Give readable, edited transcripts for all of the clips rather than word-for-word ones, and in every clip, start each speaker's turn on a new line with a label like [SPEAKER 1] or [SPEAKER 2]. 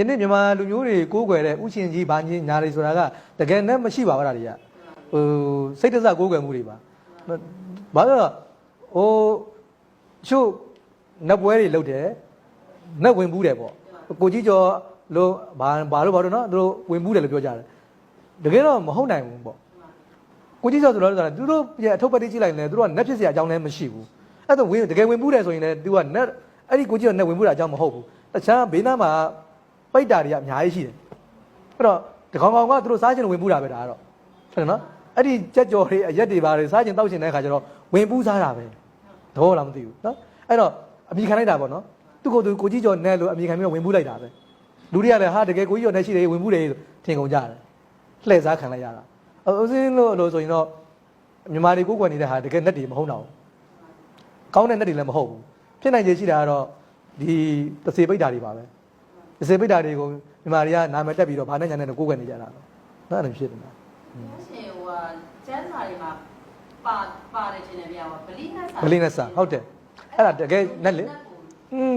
[SPEAKER 1] ဒီနေ့မြန်မာလူမျိုးတွေကိုးကွယ်တဲ့ဥရှင်ကြီးဘာကြီးညာတွေဆိုတာကတကယ်နဲ့မရှိပါဘူးဒါတွေကစိတ်တစကိုးကွယ်မှုတွေပါဘာလို့ချို့နက်ပွဲတွေလုပ်တယ်နက်ဝင်ဘူးတယ်ပေါ့ကိုကြီးကျော်လို့ဘာလို့နော်သူတို့ဝင်ဘူးတယ်လို့ပြောကြတယ်တကယ်တော့မဟုတ်နိုင်ဘူးပေါ့ကိုကြီးကျော်ဆိုတော့သူတို့ရဲ့အထုပ်ပတ်တိကြည့်လိုက်ရင်လည်းသူတို့ကနက်ဖြစ်စရာအကြောင်းလည်းမရှိဘူးအဲ့တော့တကယ်ဝင်ဘူးတယ်ဆိုရင်လည်းသူကနက်အဲ့ဒီကိုကြီးကျော်နက်ဝင်ဘူးတာအကြောင်းမဟုတ်ဘူးတခြားဘေးနားမှာပိတ်တာတွေကအများကြီးရှိတယ်အဲ့တော့တကောင်ကောင်ကသူတို့စားချင်ဝင်ပူးတာပဲဒါကတော့ဟုတ်တယ်နော်အဲ့ဒီကြက်ကြော်တွေအရက်တွေပါတွေစားချင်တောက်ချင်တဲ့ခါကျတော့ဝင်ပူးစားတာပဲတော့လားမသိဘူးနော်အဲ့တော့အမိခံလိုက်တာပေါ့နော်သူ့ကိုယ်သူကိုကြီးကျော်နဲ့လို့အမိခံပြီးတော့ဝင်ပူးလိုက်တာပဲလူတွေကလည်းဟာတကယ်ကိုကြီးကျော်နဲ့ရှိတယ်ဝင်ပူးတယ်ထင်ကုန်ကြတယ်လှည့်စားခံလိုက်ရတာအစင်းလို့ဆိုရင်တော့မြန်မာတွေကိုကွယ်နေတဲ့ဟာတကယ်နဲ့တွေမဟုတ်တော့ဘူးကောင်းတဲ့နဲ့တွေလည်းမဟုတ်ဘူးဖြစ်နိုင်ခြေရှိတာကတော့ဒီတစေပိတ်တာတွေပါပဲဒီစေပိတ်တာတွေကိုမြန်မာတွေကနာမည်တက်ပြီးတော့ဘာနဲ့ညာနဲ့ကိုးကွယ်နေကြတာတော့အဲ့ဒါဖြစ်တယ်နော်ရ
[SPEAKER 2] ှင်ဟိုကျန်းစာတွေမှာပါတယ်ခြင်းနဲ့ပြပါဗလီနဲ့စာ
[SPEAKER 1] ဟုတ်တယ်အဲ့ဒါတကယ်နဲ့လ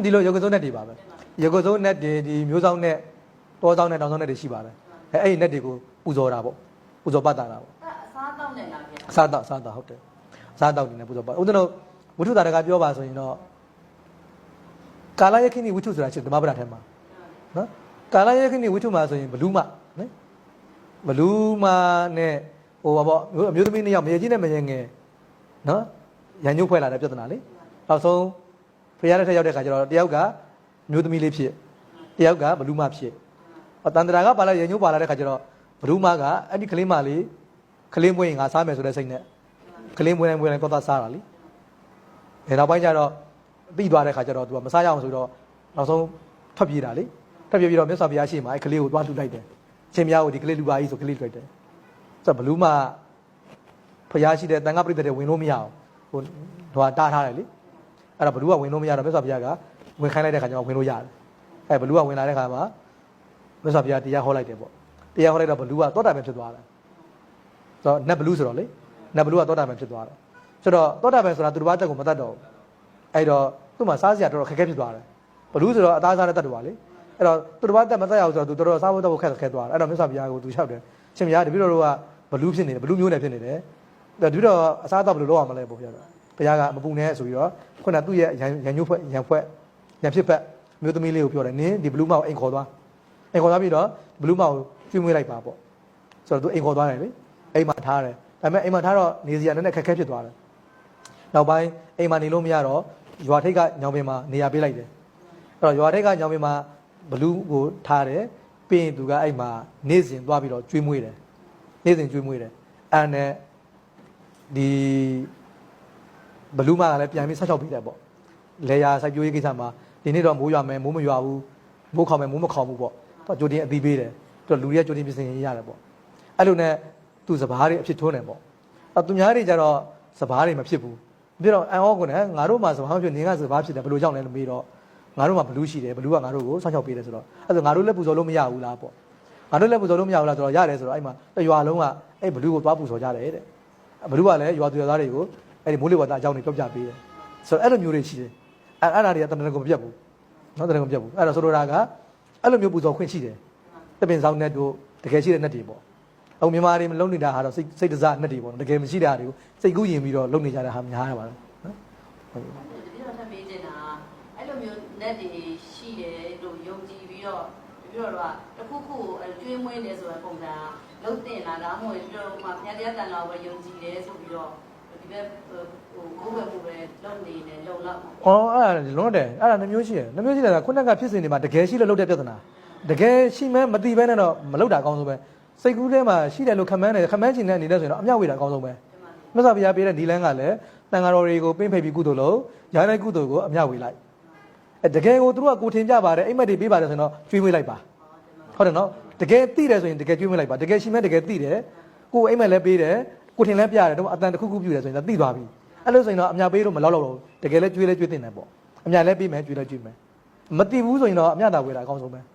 [SPEAKER 1] ေဒီလိုရုပ်ကစုံနဲ့တွေပါပဲရုပ်ကစုံနဲ့ဒီမျိုးဆောင်နဲ့တောဆောင်နဲ့တောင်ဆောင်နဲ့တွေရှိပါတယ်အဲ့ဒီနဲ့တွေကိုပူဇော်တာပေါ့ပူဇော်ပတ်တာပေါ့
[SPEAKER 2] အစားတောက်နဲ့လားဗျာ
[SPEAKER 1] အစားတောက်ဟုတ်တယ်အစားတောက်နေနဲ့ပူဇော်ပတ်ဦးဇင်းတို့ဝိထုတာတကပြောပါဆိုရင်တော့ကာလယခိနိဝိထုဆိုတာရှိဓမ္မပဒထဲမှာနော်ကာလယခိနိဝိထုမှာဆိုရင်ဘလူးမနော်ဘလူးမနဲ့ဟိုပါပေါ့အမျိုးသမီးနှစ်ယောက်မရေကြီးနဲ့မရေငယ်နော်ရန်ညှို့ဖွဲ့လာတဲ့ပြဿနာလေနောက်ဆုံးဖရားတဲ့ထက်ရောက်တဲ့ခါကျတော့တယောက်ကမျိုးသမီးလေးဖြစ်တယောက်ကဘလူးမဖြစ်တန်တရာကပါလာရန်ညှို့ပါလာတဲ့ခါကျတော့ဘလူးမကအဲ့ဒီကလေးမလေးကလေးမွေးရင်ငါစားမယ်ဆိုတဲ့စိတ်နဲ့ကလေးမွေးတိုင်းတော့စားတာလေနောက်ပိုင်းကျတော့ပြီးသွားတဲ့ခါကျတော့ तू မစားရအောင်ဆိုတော့နောက်ဆုံးထွက်ပြေးတာလေထွက်ပြေးပြီးတော့မြတ်စွာဘုရားရှိမှအဲ့ကလေးကိုသွားလှူလိုက်တယ်ရှင်ဘုရားကိုဒီကလေးလူပါကြီးဆိုကလေးလွှတ်တယ်ဆိုတော့ဘလူးမဘုရားရှိတဲ့တန်ခါပရိသတ်တွေဝင်လို့မရအောင်ဟိုတားထားတယ်လေအဲ့တော့ဘလူးကဝင်လို့မရတော့မြတ်စွာဘုရားကဝင်ခိုင်းလိုက်တဲ့ခါကျတော့ဝင်လို့ရတယ်အဲ့ဘလူးကဝင်လာတဲ့ခါမှာမြတ်စွာဘုရားတရားဟောလိုက်တယ်ပေါ့တရားဟောလိုက်တော့ဘလူးကသောတာပန်ဖြစ်သွားတယ်ဆိုတော့နတ်ဘလူးဆိုတော့လေနတ်ဘလူးကသောတာပန်ဖြစ်သွားတယ်ဆိုတော့သောတာပန်ဆိုတာသူတစ်ပါးတက်ကိုမတတ်တော့ဘူးအဲ့တော့သူ့မှာစားစရာတော်တော်ခက်ခဲဖြစ်သွားတယ်ဘလူးဆိုတော့အသားစားတဲ့တတ်တော်ပါလေအဲ့တော့သူတစ်ပါးတက်မတတ်ရအောင်ဆိုတော့သူတော်တော်စားဖို့တော့ခက်သွားတယ်အဲ့တော့မြတ်စွာဘုရားကိုသူလျှောက်တယ်ရှင်ဘုရားတပည့်တော်တို့ကဘလူးဖြစ်နေတယ်ဘလူးမျိုးနဲ့ဖြစ်နေတယ်တပည့်တော်အစားတော့ဘယ်လိုလုပ်ရမလဲပေါ့ဘုရားဘုရားကမပူနဲ့ဆိုပြီးတော့ခုနသူ့ရဲ့ရန်ညှို့ဖွဲ့ရန်ဖြစ်ဖက်မျိုးသမီးလေးကိုပြောတယ်နင်းဒီဘလူးမကိုအိမ်ခေါ်သွားပြီးတော့ဘလူးမကိုကျွေးမွေးလိုက်ပါပေါ့ဆိုတော့သူအိမ်ခေါ်သွားတယ်လေအိမ်မှာထားတယ်ဒါပေမဲ့အိမ်မှာထားတော့နေစရာနဲ့ခက်ခဲဖြစ်သွားတယ်နောက်ပိုင်းအိမ်မှာနေလို့မရတော့ရွာထိပ်ကညောင်ပင်မှာနေရာပေးလိုက်တယ်အဲ့တော့ရွာထိပ်ကညောင်ပင်မှာဘလူးကိုထားတယ်ပြီးရင်သူကအဲ့မှာနေစဉ်သွားပြီးတော့ကျွေးမွေးတယ်အဲ့နဲ့ဒီဘလူးမကလည်းပြန်ပြီးဆက်ချောက်ပေးတယ်ပေါ့လေယာစိုက်ပျိုးရေးကိစ္စမှာဒီနေ့တော့မိုးရွာမယ်မိုးမရွာဘူးမိုးခေါင်မယ်မိုးမခေါင်ဘူးပေါ့သူကြိုတင်အသိပေးတယ်သူလူတွေကကြိုတင်ပြင်ဆင်ရတယ်ပေါ့အဲ့လိုနဲ့သူစပားတွေအဖြစ်ထွန်းတယ်ပေါ့သူများတွေကြတော့စပားတွေမဖြစ်ဘူးပြီးတော့အန်ဟောကုန်တယ်ငါတို့မှစပားဖြစ်နေကစပားဖြစ်တယ်ဘယ်လိုကြောင့်လဲလို့မေးတော့ငါတို့မှဘလူးရှိတယ်ဘလူးကငါတို့ကိုဆောင်းချောက်ပေးတယ်ဆိုတော့အဲ့ဒါငါတို့လည်းပူဇော်လို့မရဘူးလားပေါ့ငါတို့လည်းပူဇော်လို့မရဘူးလားဆိုတော့ရတယ်ဆိုတော့အဲ့မှာရွာလုံးကအဲ့ဘလူးကိုသွားပူဇော်ကြတယ်တဲ့ဘလူးကလည်းရွာသူရွာသားတွေကိုအဲ့ဒီမိုးလေဝသအကြောင်းတွေပြောပြပေးတယ်ဆိုတော့အဲ့လိုမျိုးတွေရှိတယ်အဲ့ဒါတွေကတဏ္ဍကိုမပြတ်ဘူးနော်တဏ္ဍကိုမပြတ်ဘူးအဲ့တော့ဆိုလိုတာကအဲ့လိုမျိုးပူဇော်ခွင့်ရှိတယ်တပင်ဆောင်နဲ့တို့တကယ်ရှိတဲ့နဲ့တွေပေါ့အခုမြန်မာတွေမလုံနေတာဟာတော့စိတ်တစားနဲ့တွေပေါ့တကယ်မရှိတာတွေကိုစိတ်ကူးယဉ်ပြီးတော့လုံနေကြတာဟာများရပါလားနော်ဟ
[SPEAKER 2] ုတ်ဒီတော့ထပ်ပေးနေတာအဲ့လိုမျိုးnet တွေရှိတယ်လို့ယုံကြည်ပြီးတော့တခုခုကျွေးမွေးနေဆိုတဲ့ပုံစံလုံးတင်လာတာမှမဟုတ်ပြီးတော့ဘုရားတရားတန်တော်ပဲယုံကြည်တယ်ဆိုပြီးတော့ဒီဘက်ဟိုဘယ်ပဲလုံနေတယ်လုံလောက်အ
[SPEAKER 1] ဲ့ဒါလုံးတယ်အဲ့ဒါနှမျိုးရှိတယ်နှမျိုးရှိတယ်ကခုနကဖြစ်စဉ်တွေမှာတကယ်ရှိလို့လုပ်တဲ့ပြဿနာတကယ်ရှိမှမသိဘဲနဲ့တော့မလုပ်တာအကောင်းဆုံးပဲစိတ်ကူးထဲမှာရှိတယ်လို့ခမန်းချင်တဲ့နေတဲ့ဆိုရင်တော့အမြောက်ဝေတာအကောင်းဆုံးပဲမြတ်စွာဘုရားပေးတဲ့ဒီလန်းကလည်းတန်ဃာတော်တွေကိုပင်းဖိတ်ပြီးကုသိုလ်လုပ်ညာတဲ့ကုသိုလ်ကိုအမြောက်ဝေလိုက်တကယ်ကိုသူတို့ကကိုထင်ကြပါတယ်အိမ်မက်တွေပေးပါတယ်ဆိုရင်တော့ကျွေးမွေးလိုက်ပါဟုတ်တယ်နော်တကယ်သိတယ်ဆိုရင်တကယ်ကျွေးမွေးလိုက်ပါတကယ်ရှိမှတကယ်သိတယ်ကိုအိမ်မက်လည်းပေးတယ်ကိုထင်လည်းပြတယ်တော့အတန်တစ်ခုခုပြုတယ်ဆိုရင်တော့သိသွားပြီအဲ့လိုဆိုရင်တော့အမြောက်ပေးလို့မလောက်တော့ဘူးတကယ်လည်းကျွေးတင်တယ်ပေါ့အမြောက်လည်းပေးမယ်ကျွေးလည်းကျွေးမယ်မသိဘူးဆိုရင်တော့အမြောက်သာဝေတာအကောင်းဆုံးပဲ